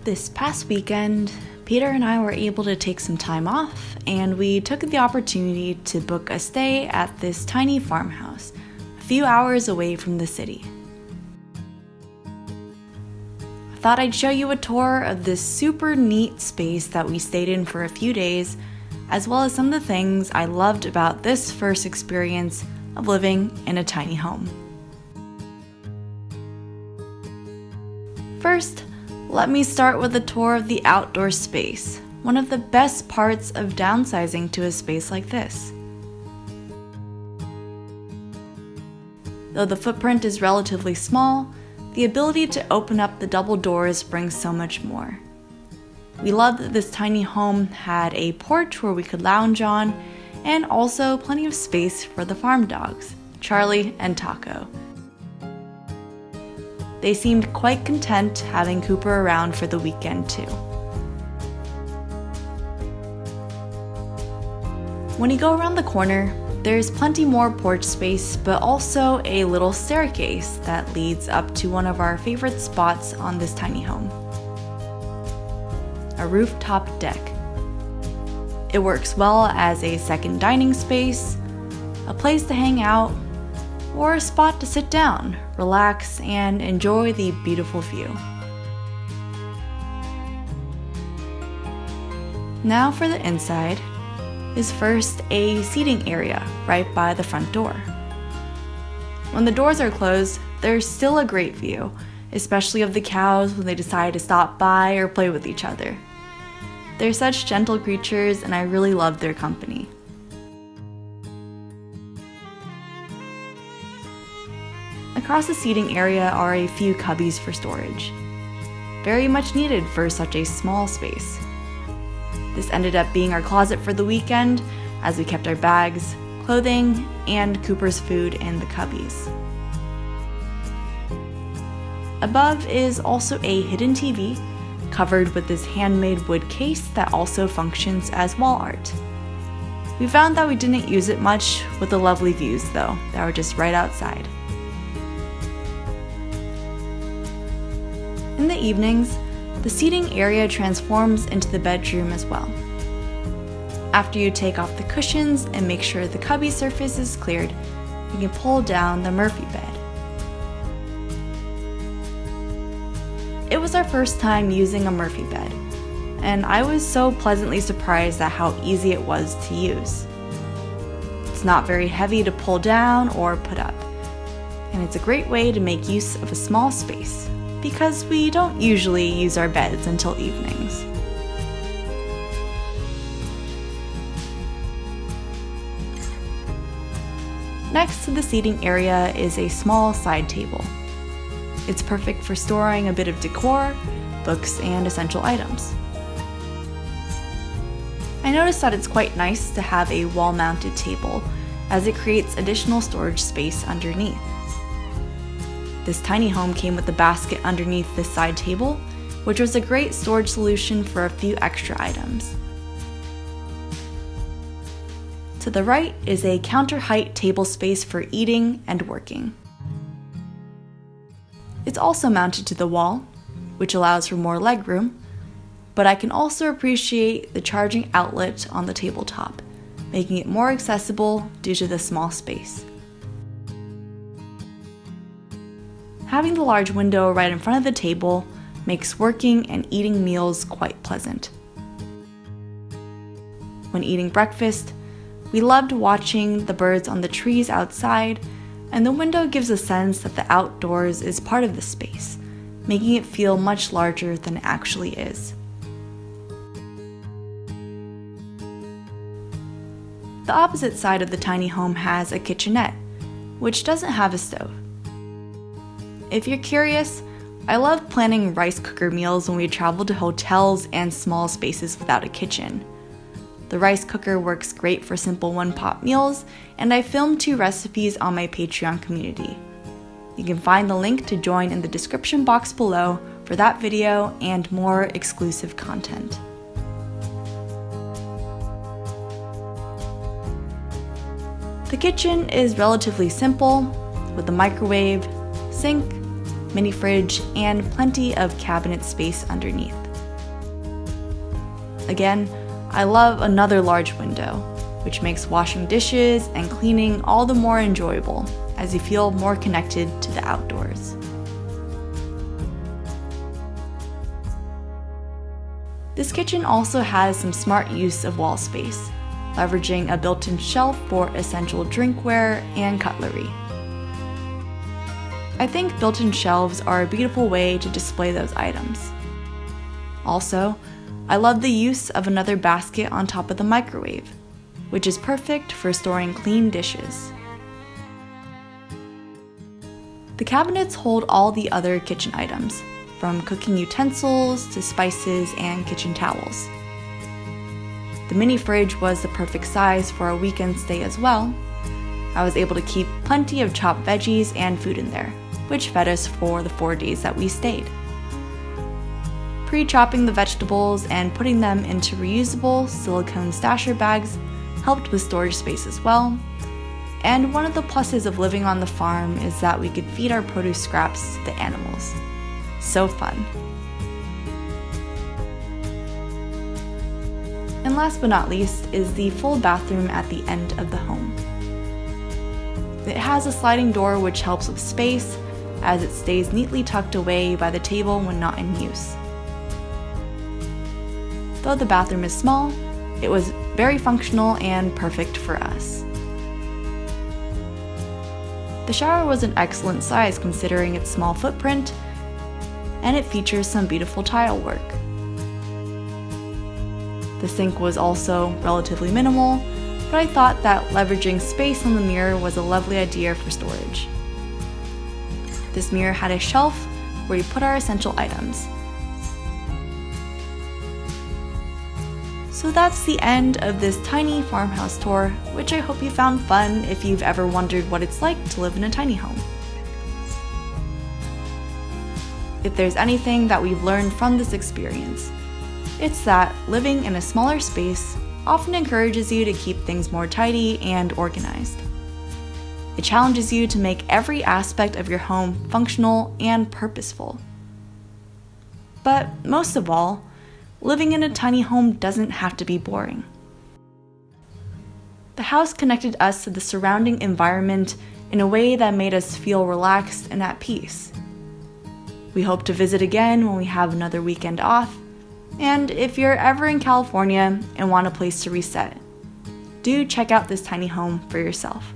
This past weekend, Peter and I were able to take some time off, and we took the opportunity to book a stay at this tiny farmhouse, a few hours away from the city. I thought I'd show you a tour of this super neat space that we stayed in for a few days, as well as some of the things I loved about this first experience of living in a tiny home. First, let me start with a tour of the outdoor space, one of the best parts of downsizing to a space like this. Though the footprint is relatively small, the ability to open up the double doors brings so much more. We loved that this tiny home had a porch where we could lounge on, and also plenty of space for the farm dogs, Charlie and Taco. They seemed quite content having Cooper around for the weekend too. When you go around the corner, there's plenty more porch space, but also a little staircase that leads up to one of our favorite spots on this tiny home, a rooftop deck. It works well as a second dining space, a place to hang out, or a spot to sit down, relax, and enjoy the beautiful view. Now for the inside is first a seating area right by the front door. When the doors are closed, there's still a great view, especially of the cows when they decide to stop by or play with each other. They're such gentle creatures, and I really love their company. Across the seating area are a few cubbies for storage. Very much needed for such a small space. This ended up being our closet for the weekend, as we kept our bags, clothing, and Cooper's food in the cubbies. Above is also a hidden TV, covered with this handmade wood case that also functions as wall art. We found that we didn't use it much, with the lovely views though, that were just right outside. In the evenings, the seating area transforms into the bedroom as well. After you take off the cushions and make sure the cubby surface is cleared, you can pull down the Murphy bed. It was our first time using a Murphy bed, and I was so pleasantly surprised at how easy it was to use. It's not very heavy to pull down or put up, and it's a great way to make use of a small space, because we don't usually use our beds until evenings. Next to the seating area is a small side table. It's perfect for storing a bit of decor, books, and essential items. I noticed that it's quite nice to have a wall-mounted table, as it creates additional storage space underneath. This tiny home came with a basket underneath this side table, which was a great storage solution for a few extra items. To the right is a counter-height table space for eating and working. It's also mounted to the wall, which allows for more legroom, but I can also appreciate the charging outlet on the tabletop, making it more accessible due to the small space. Having the large window right in front of the table makes working and eating meals quite pleasant. When eating breakfast, we loved watching the birds on the trees outside, and the window gives a sense that the outdoors is part of the space, making it feel much larger than it actually is. The opposite side of the tiny home has a kitchenette, which doesn't have a stove. If you're curious, I love planning rice cooker meals when we travel to hotels and small spaces without a kitchen. The rice cooker works great for simple one-pot meals, and I filmed 2 recipes on my Patreon community. You can find the link to join in the description box below for that video and more exclusive content. The kitchen is relatively simple, with a microwave, sink, mini fridge, and plenty of cabinet space underneath. Again, I love another large window, which makes washing dishes and cleaning all the more enjoyable as you feel more connected to the outdoors. This kitchen also has some smart use of wall space, leveraging a built-in shelf for essential drinkware and cutlery. I think built-in shelves are a beautiful way to display those items. Also, I love the use of another basket on top of the microwave, which is perfect for storing clean dishes. The cabinets hold all the other kitchen items, from cooking utensils to spices and kitchen towels. The mini fridge was the perfect size for a weekend stay as well. I was able to keep plenty of chopped veggies and food in there, which fed us for the 4 days that we stayed. Pre-chopping the vegetables and putting them into reusable silicone stasher bags helped with storage space as well. And one of the pluses of living on the farm is that we could feed our produce scraps to the animals. So fun. And last but not least is the full bathroom at the end of the home. It has a sliding door which helps with space, as it stays neatly tucked away by the table when not in use. Though the bathroom is small, it was very functional and perfect for us. The shower was an excellent size considering its small footprint, and it features some beautiful tile work. The sink was also relatively minimal, but I thought that leveraging space on the mirror was a lovely idea for storage. This mirror had a shelf where we put our essential items. So that's the end of this tiny farmhouse tour, which I hope you found fun if you've ever wondered what it's like to live in a tiny home. If there's anything that we've learned from this experience, it's that living in a smaller space often encourages you to keep things more tidy and organized. It challenges you to make every aspect of your home functional and purposeful. But most of all, living in a tiny home doesn't have to be boring. The house connected us to the surrounding environment in a way that made us feel relaxed and at peace. We hope to visit again when we have another weekend off, and if you're ever in California and want a place to reset, do check out this tiny home for yourself.